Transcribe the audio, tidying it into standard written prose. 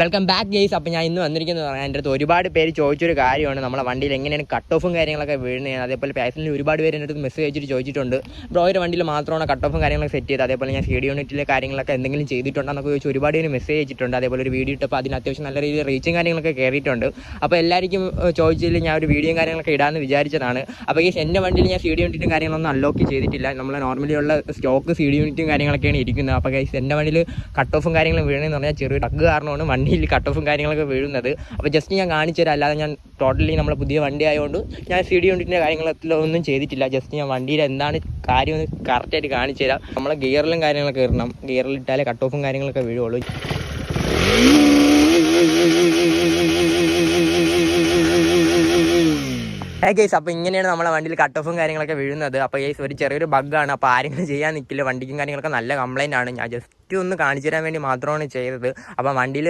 Welcome back guys. അപ്പോൾ ഞാൻ ഇന്ന് വന്നിരിക്കുന്നത് പറഞ്ഞാൽ എൻ്റെ അടുത്ത് ഒരുപാട് പേര് ചോദിച്ചൊരു കാര്യമാണ് നമ്മളെ വണ്ടിയിൽ എങ്ങനെയാണ് കട്ട് ഓഫും കാര്യങ്ങളൊക്കെ വീഴുന്നത്. അതേപോലെ പാസഞ്ചറിൽ ഒരുപാട് പേര് എൻ്റെ അടുത്ത് മെസ്സേജ് അയച്ചിട്ട് ചോദിച്ചിട്ടുണ്ട്, ബ്രോയുടെ വണ്ടിയിൽ മാത്രമാണ് കട്ട് ഓഫും കാര്യങ്ങളൊക്കെ സെറ്റ് ചെയ്ത്, അതേപോലെ ഞാൻ CD യൂണിറ്റിലെ കാര്യങ്ങളൊക്കെ എന്തെങ്കിലും ചെയ്തിട്ടുണ്ടെന്നൊക്കെ ചോദിച്ച് ഒരുപാട് പേര് മെസ്സേജ് അയച്ചിട്ടുണ്ട്. അതേപോലെ ഒരു വീഡിയോ ഇട്ടപ്പോൾ അതിന് അത്യാവശ്യം നല്ല രീതിയിൽ റീച്ചും കാര്യങ്ങളൊക്കെ കയറിയിട്ടുണ്ട്. അപ്പോൾ എല്ലാവർക്കും ചോദിച്ചതിൽ ഞാൻ ഒരു വീഡിയോയും കാര്യങ്ങളൊക്കെ ഇടാമെന്ന് വിചാരിച്ചതാണ്. അപ്പോൾ ഈ എൻ്റെ വണ്ടിയിൽ ഞാൻ CD യൂണിറ്റും കാര്യങ്ങളൊന്നും അൺലോക്ക് ചെയ്തിട്ടില്ല. നമ്മൾ നോർമലി ഉള്ള സ്റ്റോക്ക് CD യൂണിറ്റും കാര്യങ്ങളൊക്കെയാണ് ഇരിക്കുന്നത്. അപ്പോൾ എൻ്റെ വണ്ടിയിൽ കട്ട് ഓഫും കാര്യങ്ങളും വീഴുന്നതെന്ന് പറഞ്ഞാൽ ചെറിയൊരു ടഗ് കാരണമാണ് വണ്ടിയിൽ കട്ട് ഓഫും കാര്യങ്ങളൊക്കെ വീഴുന്നത്. അപ്പോൾ ജസ്റ്റ് ഞാൻ കാണിച്ചു തരാം, അല്ലാതെ ഞാൻ ടോട്ടലി നമ്മളെ പുതിയ വണ്ടി ആയതുകൊണ്ട് ഞാൻ CD യൂണിറ്റിൻ്റെ കാര്യങ്ങളൊന്നും ചെയ്തിട്ടില്ല. ജസ്റ്റ് ഞാൻ വണ്ടിയിൽ എന്താണ് കാര്യം കറക്റ്റായിട്ട് കാണിച്ചു തരാം. നമ്മളെ ഗിയറിലും കാര്യങ്ങളൊക്കെ ഇടണം, ഗിയറിലിട്ടാലേ കട്ട് ഓഫും കാര്യങ്ങളൊക്കെ വീഴുള്ളൂ. ഗൈസ്, അപ്പോൾ ഇങ്ങനെയാണ് നമ്മളെ വണ്ടിയിൽ കട്ട് ഓഫും കാര്യങ്ങളൊക്കെ വീഴുന്നത്. അപ്പോൾ ഗൈസ് ഒരു ചെറിയൊരു ബഗ്ഗാണ്. അപ്പോൾ ആരെങ്കിലും ചെയ്യാൻ നിൽക്കില്ല, വണ്ടിക്കും കാര്യങ്ങളൊക്കെ നല്ല കംപ്ലൈൻ്റ് ആണ്. ഞാൻ ജസ്റ്റ് ഒന്ന് കാണിച്ചു തരാൻ വേണ്ടി മാത്രമാണ് ചെയ്തത്. അപ്പോൾ വണ്ടിയിൽ